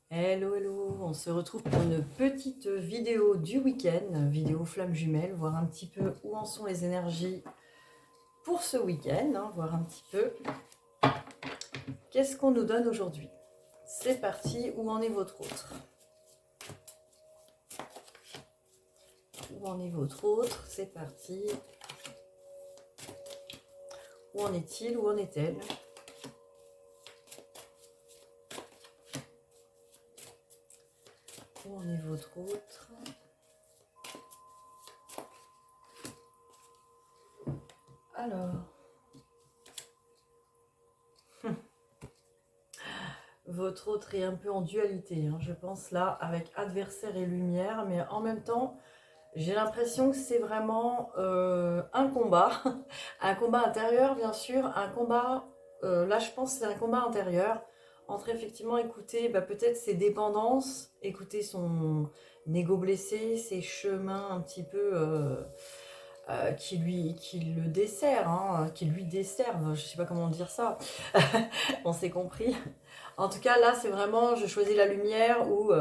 Hello, hello, on se retrouve pour une petite vidéo du week-end, vidéo flamme jumelle, voir un petit peu où en sont les énergies pour ce week-end, voir un petit peu qu'est-ce qu'on nous donne aujourd'hui. C'est parti, où en est votre autre? Où en est votre autre? C'est parti. Où en est-il? Où en est-elle? Où en est votre autre? Alors, votre autre est un peu en dualité, je pense là, avec adversaire et lumière, mais en même temps, j'ai l'impression que c'est vraiment un combat, un combat intérieur bien sûr, un combat, là je pense que c'est un combat intérieur, entre effectivement écouter peut-être ses dépendances, écouter son ego blessé, ses chemins un petit peu qui le dessert, qui lui desservent, je sais pas comment dire ça, on s'est compris. En tout cas là c'est vraiment, je choisis la lumière ou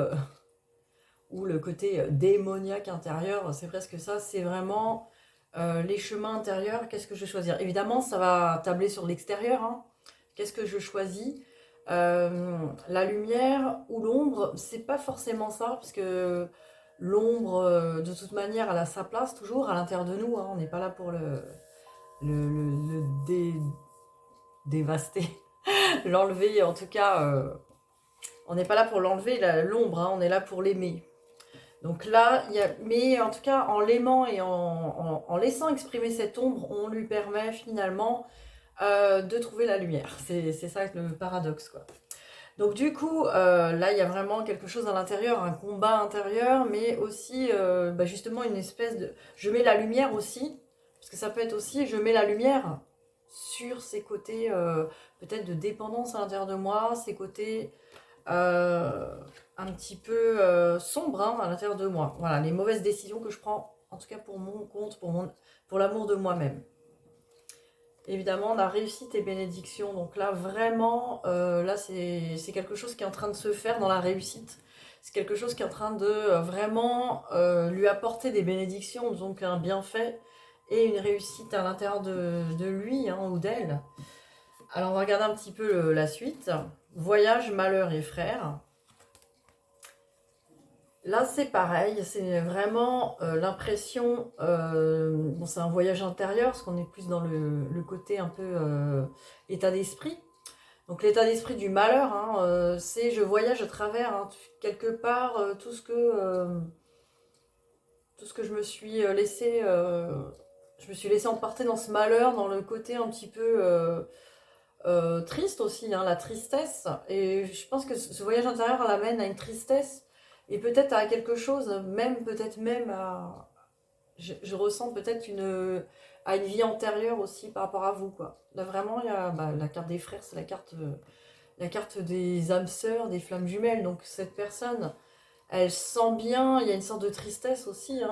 le côté démoniaque intérieur, c'est presque ça, c'est vraiment les chemins intérieurs, qu'est-ce que je vais choisir? Évidemment, ça va tabler sur l'extérieur, qu'est-ce que je choisis? La lumière ou l'ombre, c'est pas forcément ça, parce que l'ombre, de toute manière, elle a sa place toujours à l'intérieur de nous, on n'est pas là pour le dévaster, l'enlever, en tout cas, on n'est pas là pour l'enlever, l'ombre, on est là pour l'aimer. Donc là, mais en tout cas, en l'aimant et en laissant exprimer cette ombre, on lui permet finalement de trouver la lumière. C'est ça le paradoxe, quoi. Donc du coup, là, il y a vraiment quelque chose à l'intérieur, un combat intérieur, mais aussi justement une espèce de... Je mets la lumière aussi, parce que ça peut être aussi, je mets la lumière sur ces côtés peut-être de dépendance à l'intérieur de moi, ces côtés euh, un petit peu sombre à l'intérieur de moi. Voilà, les mauvaises décisions que je prends, en tout cas pour mon compte, pour l'amour de moi-même. Évidemment, la réussite et bénédiction. Donc là, vraiment, là, c'est quelque chose qui est en train de se faire dans la réussite. C'est quelque chose qui est en train de vraiment lui apporter des bénédictions, donc un bienfait et une réussite à l'intérieur de lui ou d'elle. Alors, on va regarder un petit peu la suite. Voyage, malheur et frères. Là, c'est pareil, c'est vraiment l'impression, bon, c'est un voyage intérieur, parce qu'on est plus dans le côté un peu état d'esprit. Donc l'état d'esprit du malheur, c'est je voyage à travers quelque part tout ce que je me suis je me suis laissé emporter dans ce malheur, dans le côté un petit peu triste aussi, la tristesse. Et je pense que ce voyage intérieur l'amène à une tristesse et peut-être à quelque chose, même peut-être même à... Je ressens peut-être à une vie antérieure aussi par rapport à vous, quoi. Là, vraiment, il y a la carte des frères, c'est la carte des âmes sœurs, des flammes jumelles. Donc cette personne, elle sent bien, il y a une sorte de tristesse aussi.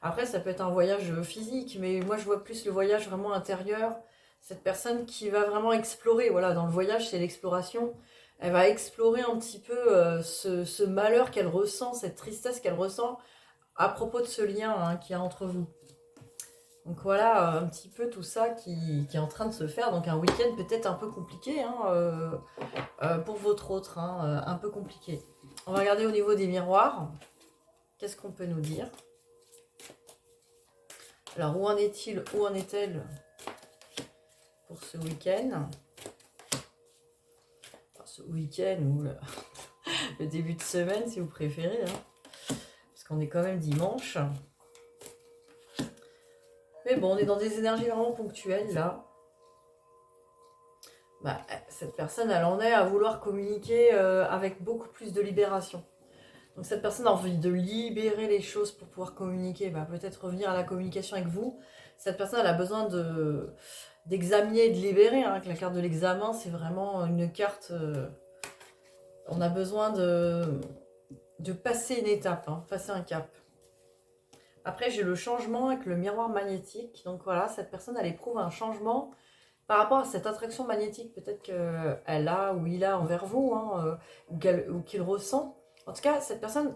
Après, ça peut être un voyage physique, mais moi je vois plus le voyage vraiment intérieur. Cette personne qui va vraiment explorer, voilà, dans le voyage, c'est l'exploration. Elle va explorer un petit peu ce malheur qu'elle ressent, cette tristesse qu'elle ressent à propos de ce lien qu'il y a entre vous. Donc voilà un petit peu tout ça qui est en train de se faire. Donc un week-end peut-être un peu compliqué pour votre autre, un peu compliqué. On va regarder au niveau des miroirs. Qu'est-ce qu'on peut nous dire? Alors, où en est-il, où en est-elle pour ce week-end? Enfin, ce week-end ou le début de semaine, si vous préférez. Parce qu'on est quand même dimanche. Mais bon, on est dans des énergies vraiment ponctuelles, là. Cette personne, elle en est à vouloir communiquer avec beaucoup plus de libération. Donc cette personne a envie de libérer les choses pour pouvoir communiquer, peut-être revenir à la communication avec vous. Cette personne elle a besoin d'examiner et de libérer. Que la carte de l'examen, c'est vraiment une carte... on a besoin de passer une étape, passer un cap. Après, j'ai le changement avec le miroir magnétique. Donc voilà, cette personne, elle éprouve un changement par rapport à cette attraction magnétique, peut-être qu'elle a ou il a envers vous, hein, ou qu'il ressent. En tout cas, cette personne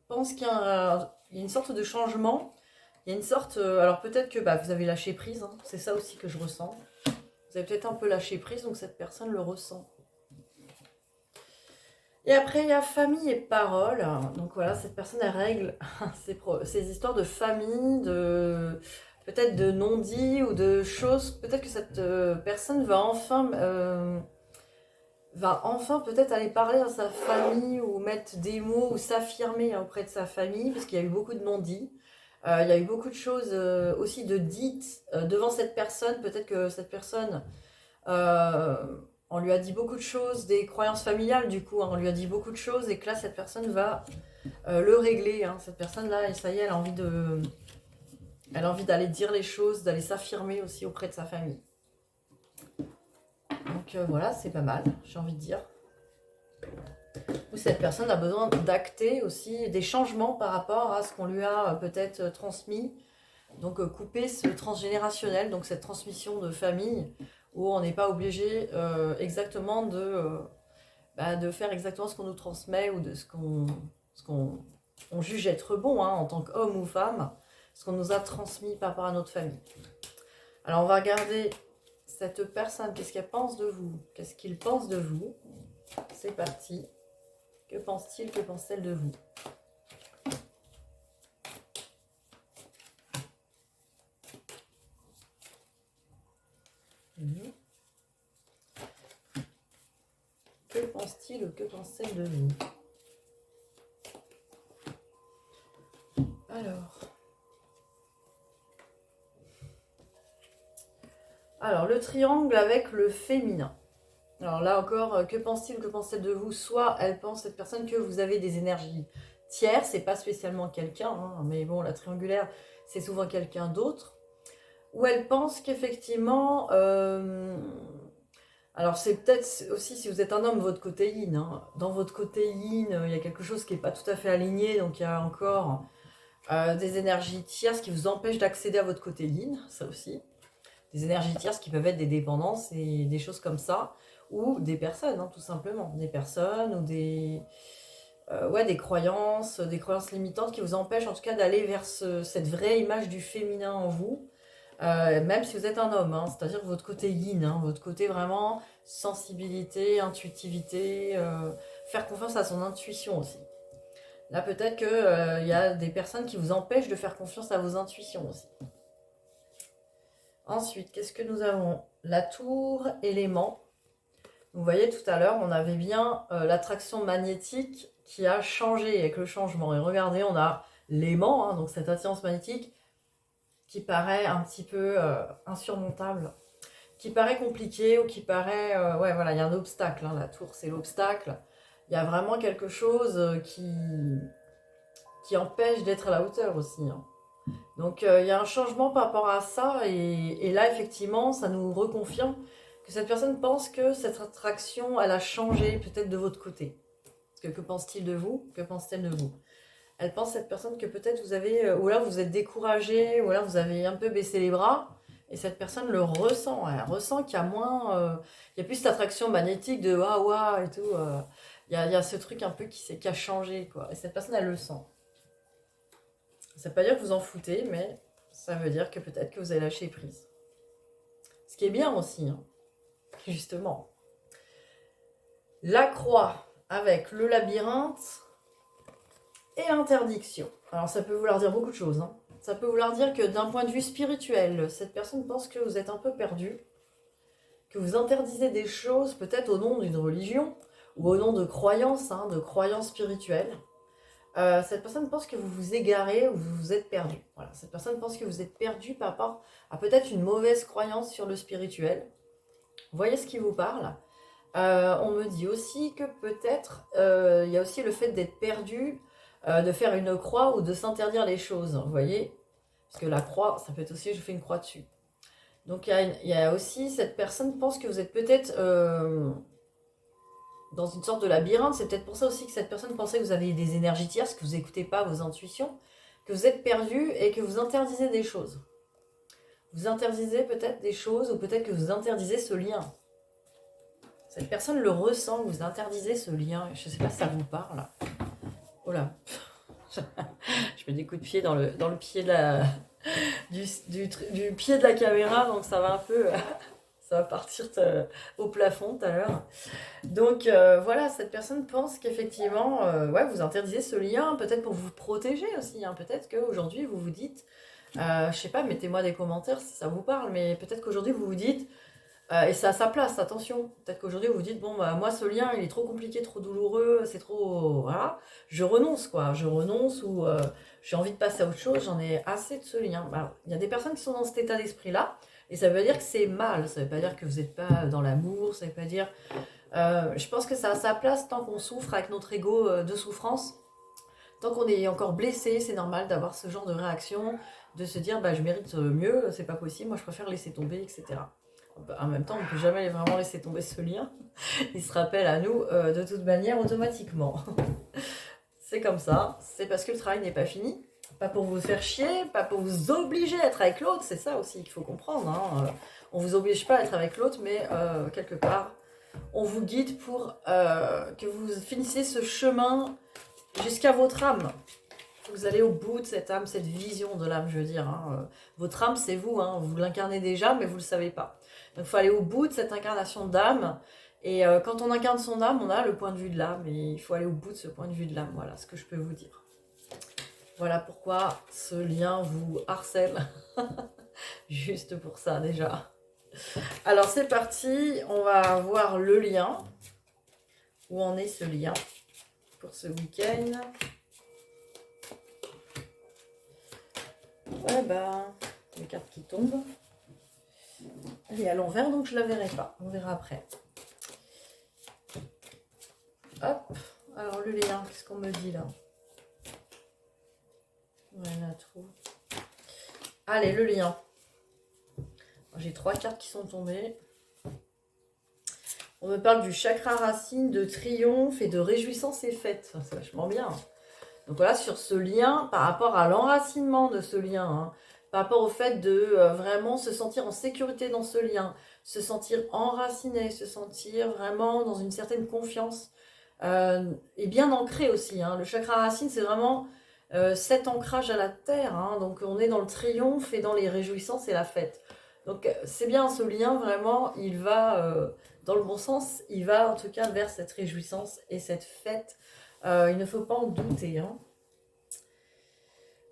pense qu'il y a une sorte de changement. Il y a une sorte... alors peut-être que vous avez lâché prise, hein, c'est ça aussi que je ressens. Vous avez peut-être un peu lâché prise, donc cette personne le ressent. Et après, il y a famille et parole. Donc voilà, cette personne, elle règle ces histoires de famille, peut-être de non-dits ou de choses. Peut-être que cette personne va enfin peut-être aller parler à sa famille ou mettre des mots ou s'affirmer auprès de sa famille, parce qu'il y a eu beaucoup de non-dits. Il y a eu beaucoup de choses aussi de dites devant cette personne. Peut-être que cette personne... euh, on lui a dit beaucoup de choses, des croyances familiales du coup, hein, on lui a dit beaucoup de choses et que là cette personne va le régler. Hein. Cette personne-là, et ça y est, elle a envie d'aller dire les choses, d'aller s'affirmer aussi auprès de sa famille. Donc voilà, c'est pas mal, j'ai envie de dire. Ou cette personne a besoin d'acter aussi des changements par rapport à ce qu'on lui a peut-être transmis. Donc couper ce transgénérationnel, donc cette transmission de famille, où on n'est pas obligé exactement de faire exactement ce qu'on nous transmet ou de ce qu'on juge être bon hein, en tant qu'homme ou femme, ce qu'on nous a transmis par rapport à notre famille. Alors on va regarder cette personne, qu'est-ce qu'elle pense de vous? Qu'est-ce qu'il pense de vous? C'est parti. Que pense-t-il? Que pense-t-elle de vous? Que pense-t-il ou que pense-t-elle de vous? Alors, le triangle avec le féminin. Alors là encore, que pense-t-il ou que pense-t-elle de vous? Soit elle pense, cette personne, que vous avez des énergies tierces, c'est pas spécialement quelqu'un, hein, mais bon, la triangulaire, c'est souvent quelqu'un d'autre. Ou elle pense qu'effectivement... alors c'est peut-être aussi si vous êtes un homme, votre côté yin. Hein. Dans votre côté yin, il y a quelque chose qui n'est pas tout à fait aligné, donc il y a encore des énergies tierces qui vous empêchent d'accéder à votre côté yin, ça aussi. Des énergies tierces qui peuvent être des dépendances et des choses comme ça, ou des personnes, hein, tout simplement. Des personnes ou des croyances limitantes qui vous empêchent en tout cas d'aller vers cette vraie image du féminin en vous. Même si vous êtes un homme, hein, c'est-à-dire votre côté yin, hein, votre côté vraiment sensibilité, intuitivité, faire confiance à son intuition aussi. Là, peut-être qu'il y a des personnes qui vous empêchent de faire confiance à vos intuitions aussi. Ensuite, qu'est-ce que nous avons? La tour, élément. Vous voyez, tout à l'heure, on avait bien l'attraction magnétique qui a changé avec le changement. Et regardez, on a l'aimant, hein, donc cette attirance magnétique, qui paraît un petit peu insurmontable, qui paraît compliqué ou qui paraît... ouais, voilà, il y a un obstacle. Hein, la tour, c'est l'obstacle. Il y a vraiment quelque chose qui empêche d'être à la hauteur aussi. Hein. Donc, il y a un changement par rapport à ça. Et là, effectivement, ça nous reconfirme que cette personne pense que cette attraction, elle a changé peut-être de votre côté. Parce que pense-t-il de vous? Que pense-t-elle de vous? Elle pense, cette personne, que peut-être vous avez, ou là vous êtes découragé, ou là vous avez un peu baissé les bras, et cette personne le ressent. Elle ressent qu'il y a moins, il y a plus cette attraction magnétique de waouh waouh et tout. Il y a ce truc un peu qui a changé, quoi. Et cette personne, elle le sent. Ça veut pas dire que vous en foutez, mais ça veut dire que peut-être que vous avez lâché prise. Ce qui est bien aussi, hein, justement. La croix avec le labyrinthe et interdiction. Alors ça peut vouloir dire beaucoup de choses. Hein. Ça peut vouloir dire que d'un point de vue spirituel, cette personne pense que vous êtes un peu perdu, que vous interdisez des choses peut-être au nom d'une religion ou au nom de croyances, hein, de croyances spirituelles. Cette personne pense que vous vous égarez ou vous vous êtes perdu. Voilà, cette personne pense que vous êtes perdu par rapport à peut-être une mauvaise croyance sur le spirituel. Vous voyez ce qui vous parle. On me dit aussi que peut-être il y a aussi le fait d'être perdu, de faire une croix ou de s'interdire les choses, vous voyez. Parce que la croix, ça peut être aussi, je fais une croix dessus. Donc il y a aussi, cette personne pense que vous êtes peut-être dans une sorte de labyrinthe. C'est peut-être pour ça aussi que cette personne pensait que vous aviez des énergies tierces, que vous n'écoutez pas vos intuitions, que vous êtes perdu et que vous interdisez des choses. Vous interdisez peut-être des choses ou peut-être que vous interdisez ce lien. Cette personne le ressent, vous interdisez ce lien. Je ne sais pas si ça vous parle. Oh là. Je mets des coups de pied dans le pied de la, du pied de la caméra, donc ça va un peu... ça va partir au plafond tout à l'heure. Donc voilà, cette personne pense qu'effectivement, ouais, vous interdisez ce lien, peut-être pour vous protéger aussi. Hein. Peut-être qu'aujourd'hui, vous vous dites, je sais pas, mettez-moi des commentaires si ça vous parle, mais peut-être qu'aujourd'hui, vous vous dites, et c'est à sa place, attention, peut-être qu'aujourd'hui, vous vous dites, bon, bah, moi, ce lien, il est trop compliqué, trop douloureux, c'est trop... Voilà, je renonce, quoi. Je renonce ou j'ai envie de passer à autre chose, j'en ai assez de ce lien. Alors, il y a des personnes qui sont dans cet état d'esprit-là, et ça veut dire que c'est mal, ça veut pas dire que vous n'êtes pas dans l'amour, ça veut pas dire... je pense que ça a sa place tant qu'on souffre avec notre ego de souffrance. Tant qu'on est encore blessé, c'est normal d'avoir ce genre de réaction, de se dire bah, je mérite mieux, c'est pas possible, moi je préfère laisser tomber, etc. En même temps, on ne peut jamais vraiment laisser tomber ce lien. Il se rappelle à nous de toute manière automatiquement. C'est comme ça, c'est parce que le travail n'est pas fini. Pas pour vous faire chier, pas pour vous obliger à être avec l'autre, c'est ça aussi qu'il faut comprendre. Hein. On ne vous oblige pas à être avec l'autre, mais quelque part, on vous guide pour que vous finissiez ce chemin jusqu'à votre âme. Vous allez au bout de cette âme, cette vision de l'âme, je veux dire. Hein. Votre âme, c'est vous, hein. Vous l'incarnez déjà, mais vous ne le savez pas. Donc il faut aller au bout de cette incarnation d'âme. Et quand on incarne son âme, on a le point de vue de l'âme. Et il faut aller au bout de ce point de vue de l'âme. Voilà ce que je peux vous dire. Voilà pourquoi ce lien vous harcèle. Juste pour ça déjà. Alors c'est parti, on va voir le lien. Où en est ce lien pour ce week-end? Ouais, bah, les cartes qui tombent. Elle est à l'envers, donc je la verrai pas. On verra après. Hop. Alors, le lien, qu'est-ce qu'on me dit là? Voilà, tout. Allez, le lien. J'ai 3 cartes qui sont tombées. On me parle du chakra racine, de triomphe et de réjouissance et fête. C'est vachement bien. Donc voilà, sur ce lien, par rapport à l'enracinement de ce lien, hein, par rapport au fait de vraiment se sentir en sécurité dans ce lien, se sentir enraciné, se sentir vraiment dans une certaine confiance, et bien ancré aussi. Hein. Le chakra racine, c'est vraiment cet ancrage à la terre. Hein. Donc on est dans le triomphe et dans les réjouissances et la fête. Donc c'est bien ce lien, vraiment, il va dans le bon sens, il va en tout cas vers cette réjouissance et cette fête. Il ne faut pas en douter. Hein.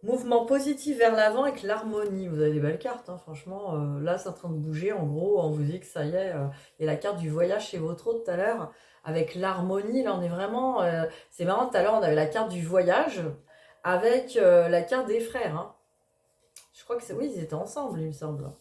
Mouvement positif vers l'avant avec l'harmonie. Vous avez des belles cartes, hein, franchement. Là, c'est en train de bouger. En gros, on vous dit que ça y est. Il y a la carte du voyage chez votre autre tout à l'heure. Avec l'harmonie, là, on est vraiment... c'est marrant, tout à l'heure, on avait la carte du voyage avec la carte des frères. Hein. Je crois que c'est... Oui, ils étaient ensemble, il me semble.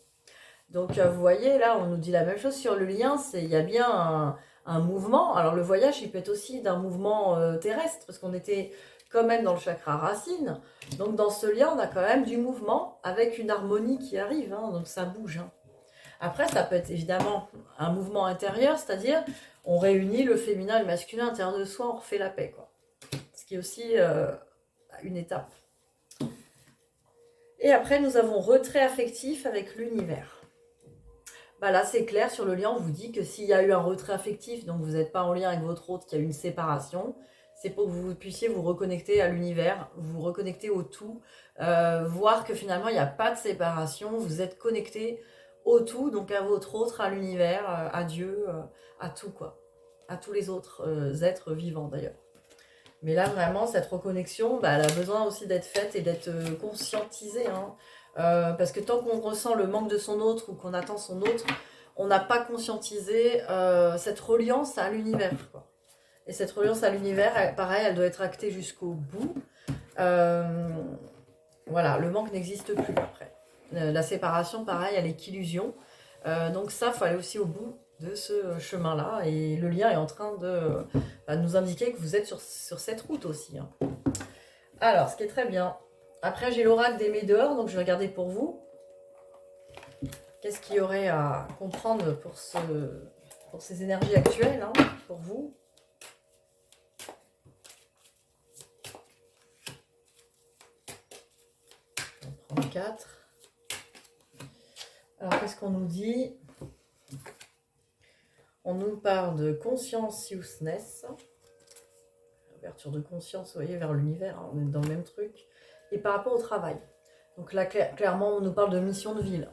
Donc, vous voyez, là, on nous dit la même chose sur le lien. Il y a bien un mouvement. Alors, le voyage, il peut être aussi d'un mouvement terrestre, parce qu'on était quand même dans le chakra racine. Donc, dans ce lien, on a quand même du mouvement avec une harmonie qui arrive. Hein, donc, ça bouge. Hein. Après, ça peut être évidemment un mouvement intérieur, c'est-à-dire on réunit le féminin et le masculin à l'intérieur de soi, on refait la paix. Quoi. Ce qui est aussi une étape. Et après, nous avons retrait affectif avec l'univers. Bah là, c'est clair, sur le lien, on vous dit que s'il y a eu un retrait affectif, donc vous n'êtes pas en lien avec votre autre, qu'il y a eu une séparation, c'est pour que vous puissiez vous reconnecter à l'univers, vous reconnecter au tout, voir que finalement, il n'y a pas de séparation, vous êtes connecté au tout, donc à votre autre, à l'univers, à Dieu, à tout, quoi. À tous les autres êtres vivants, d'ailleurs. Mais là, vraiment, cette reconnexion, bah, elle a besoin aussi d'être faite et d'être conscientisée, hein. Parce que tant qu'on ressent le manque de son autre ou qu'on attend son autre, on n'a pas conscientisé cette reliance à l'univers. Et cette reliance à l'univers, pareil, elle doit être actée jusqu'au bout. Voilà, le manque n'existe plus après. La séparation, pareil, elle est qu'illusion. Donc ça, il faut aller aussi au bout de ce chemin-là. Et le lien est en train de nous indiquer que vous êtes sur cette route aussi. Hein. Alors, ce qui est très bien. Après, j'ai l'oracle des Médors, donc je vais regarder pour vous. Qu'est-ce qu'il y aurait à comprendre pour ces énergies actuelles, hein, pour vous? On prend 4. Alors, qu'est-ce qu'on nous dit? On nous parle de conscientiousness. Ouverture de conscience, vous voyez, vers l'univers, hein, on est dans le même truc. Et par rapport au travail. Donc là, clairement, on nous parle de mission de vie. Là.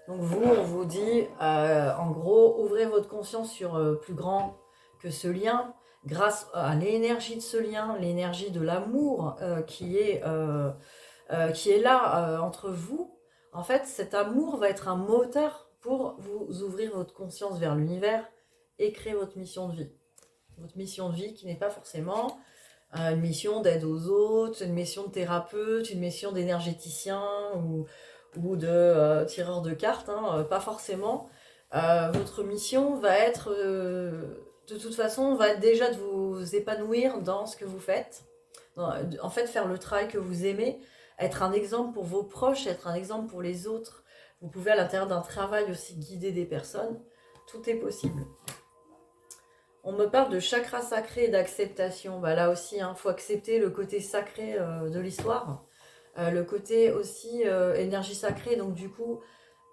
Donc vous, on vous dit, en gros, ouvrez votre conscience sur plus grand que ce lien, grâce à l'énergie de ce lien, l'énergie de l'amour qui est là entre vous. En fait, cet amour va être un moteur pour vous ouvrir votre conscience vers l'univers et créer votre mission de vie. Votre mission de vie qui n'est pas forcément une mission d'aide aux autres, une mission de thérapeute, une mission d'énergéticien ou de tireur de cartes, hein, pas forcément. Votre mission va être, de toute façon, va être déjà de vous épanouir dans ce que vous faites. En fait, faire le travail que vous aimez, être un exemple pour vos proches, être un exemple pour les autres. Vous pouvez à l'intérieur d'un travail aussi guider des personnes. Tout est possible. On me parle de chakra sacré et d'acceptation. Bah là aussi, il faut accepter le côté sacré de l'histoire. Le côté aussi énergie sacrée, donc du coup,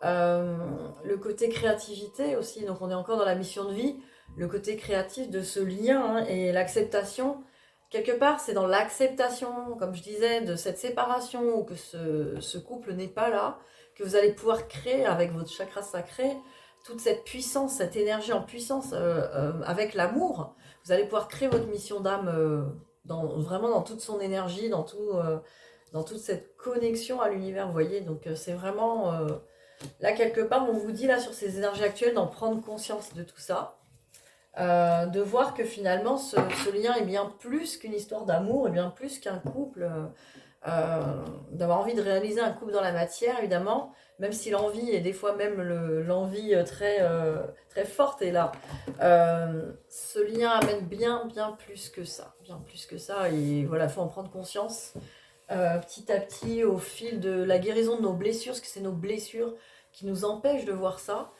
le côté créativité aussi. Donc on est encore dans la mission de vie. Le côté créatif de ce lien et l'acceptation. Quelque part, c'est dans l'acceptation, comme je disais, de cette séparation ou que ce couple n'est pas là, que vous allez pouvoir créer avec votre chakra sacré toute cette puissance, cette énergie en puissance avec l'amour. Vous allez pouvoir créer votre mission d'âme vraiment dans toute son énergie, dans toute cette connexion à l'univers, vous voyez. Donc c'est vraiment, là quelque part, on vous dit là sur ces énergies actuelles d'en prendre conscience de tout ça. De voir que finalement ce lien est bien plus qu'une histoire d'amour, et bien plus qu'un couple, d'avoir envie de réaliser un couple dans la matière évidemment, même si l'envie et des fois même l'envie très forte est là. Ce lien amène bien plus que ça, et voilà, il faut en prendre conscience petit à petit au fil de la guérison de nos blessures, parce que c'est nos blessures qui nous empêchent de voir ça.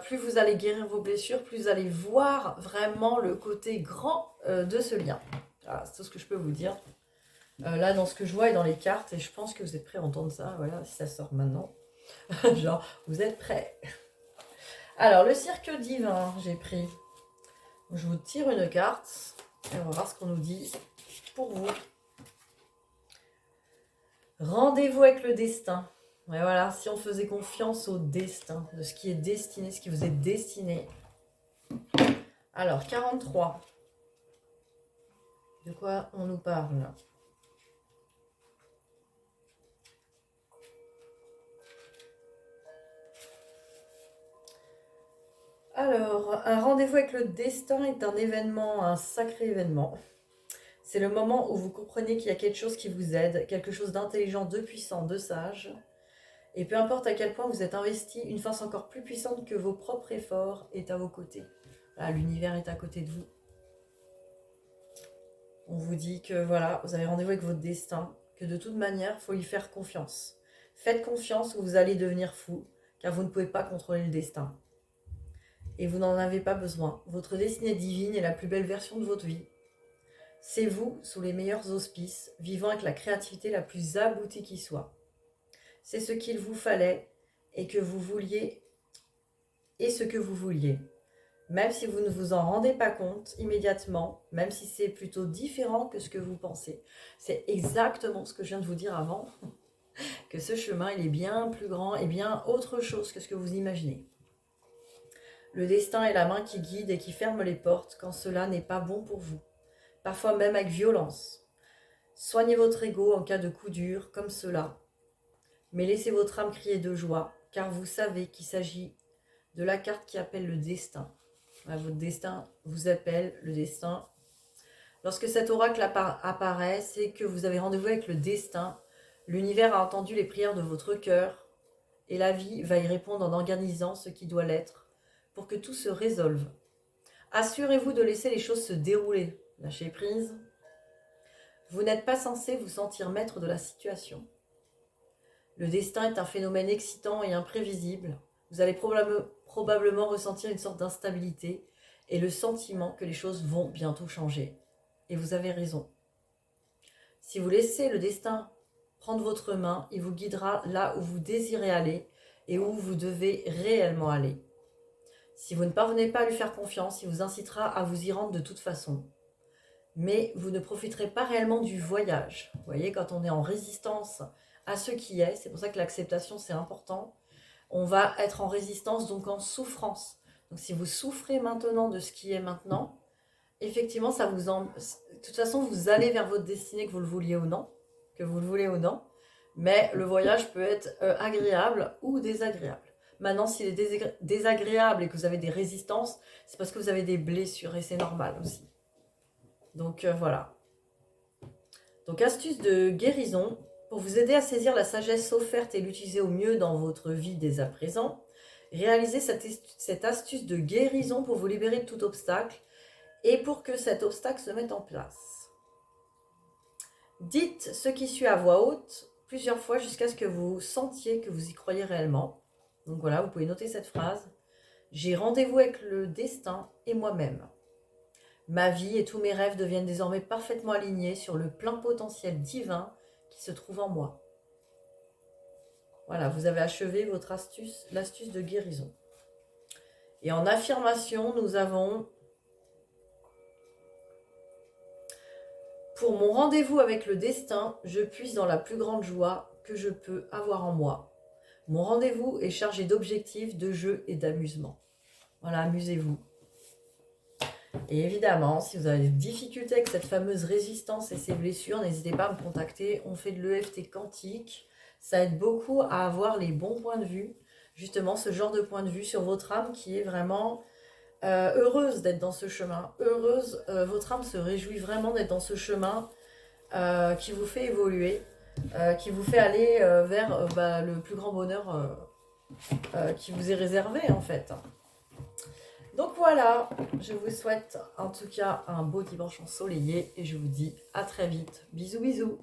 Plus vous allez guérir vos blessures, plus vous allez voir vraiment le côté grand de ce lien. Voilà, c'est tout ce que je peux vous dire. Là, dans ce que je vois et dans les cartes, et je pense que vous êtes prêts à entendre ça, voilà, si ça sort maintenant. Genre, vous êtes prêts. Alors, le cirque divin, j'ai pris. Je vous tire une carte, et on va voir ce qu'on nous dit pour vous. Rendez-vous avec le destin. Et voilà, si on faisait confiance au destin, de ce qui est destiné, ce qui vous est destiné. Alors, 43. De quoi on nous parle ? Alors, un rendez-vous avec le destin est un événement, un sacré événement. C'est le moment où vous comprenez qu'il y a quelque chose qui vous aide, quelque chose d'intelligent, de puissant, de sage. Et peu importe à quel point vous êtes investi, une force encore plus puissante que vos propres efforts est à vos côtés. Là, l'univers est à côté de vous. On vous dit que voilà, vous avez rendez-vous avec votre destin, que de toute manière, il faut y faire confiance. Faites confiance ou vous allez devenir fou, car vous ne pouvez pas contrôler le destin. Et vous n'en avez pas besoin. Votre destinée divine est la plus belle version de votre vie. C'est vous, sous les meilleurs auspices, vivant avec la créativité la plus aboutie qui soit. C'est ce qu'il vous fallait et que vous vouliez et ce que vous vouliez. Même si vous ne vous en rendez pas compte immédiatement, même si c'est plutôt différent que ce que vous pensez. C'est exactement ce que je viens de vous dire avant, que ce chemin, il est bien plus grand et bien autre chose que ce que vous imaginez. Le destin est la main qui guide et qui ferme les portes quand cela n'est pas bon pour vous, parfois même avec violence. Soignez votre ego en cas de coup dur, comme cela, mais laissez votre âme crier de joie, car vous savez qu'il s'agit de la carte qui appelle le destin. Votre destin vous appelle, le destin. Lorsque cet oracle apparaît, c'est que vous avez rendez-vous avec le destin. L'univers a entendu les prières de votre cœur et la vie va y répondre en organisant ce qui doit l'être pour que tout se résolve. Assurez-vous de laisser les choses se dérouler. Lâchez prise. Vous n'êtes pas censé vous sentir maître de la situation. Le destin est un phénomène excitant et imprévisible. Vous allez probablement ressentir une sorte d'instabilité et le sentiment que les choses vont bientôt changer. Et vous avez raison. Si vous laissez le destin prendre votre main, il vous guidera là où vous désirez aller et où vous devez réellement aller. Si vous ne parvenez pas à lui faire confiance, il vous incitera à vous y rendre de toute façon. Mais vous ne profiterez pas réellement du voyage. Vous voyez, quand on est en résistance à ce qui est, c'est pour ça que l'acceptation c'est important, on va être en résistance, donc en souffrance. Donc si vous souffrez maintenant de ce qui est maintenant, effectivement, de toute façon, vous allez vers votre destinée, que vous le vouliez ou non, mais le voyage peut être agréable ou désagréable. Maintenant, s'il est désagréable et que vous avez des résistances, c'est parce que vous avez des blessures et c'est normal aussi. Donc voilà. Donc astuce de guérison, pour vous aider à saisir la sagesse offerte et l'utiliser au mieux dans votre vie dès à présent, réalisez cette astuce de guérison pour vous libérer de tout obstacle et pour que cet obstacle se mette en place. Dites ce qui suit à voix haute plusieurs fois jusqu'à ce que vous sentiez que vous y croyez réellement. Donc voilà, vous pouvez noter cette phrase. J'ai rendez-vous avec le destin et moi-même. Ma vie et tous mes rêves deviennent désormais parfaitement alignés sur le plein potentiel divin qui se trouve en moi. Voilà, vous avez achevé votre astuce, l'astuce de guérison. Et en affirmation, nous avons pour mon rendez-vous avec le destin, je puise dans la plus grande joie que je peux avoir en moi. Mon rendez-vous est chargé d'objectifs, de jeux et d'amusement. Voilà, amusez-vous. Et évidemment, si vous avez des difficultés avec cette fameuse résistance et ces blessures, n'hésitez pas à me contacter. On fait de l'EFT quantique. Ça aide beaucoup à avoir les bons points de vue. Justement, ce genre de point de vue sur votre âme qui est vraiment heureuse d'être dans ce chemin. Votre âme se réjouit vraiment d'être dans ce chemin qui vous fait évoluer, qui vous fait aller vers le plus grand bonheur qui vous est réservé en fait. Donc voilà, je vous souhaite en tout cas un beau dimanche ensoleillé et je vous dis à très vite. Bisous bisous.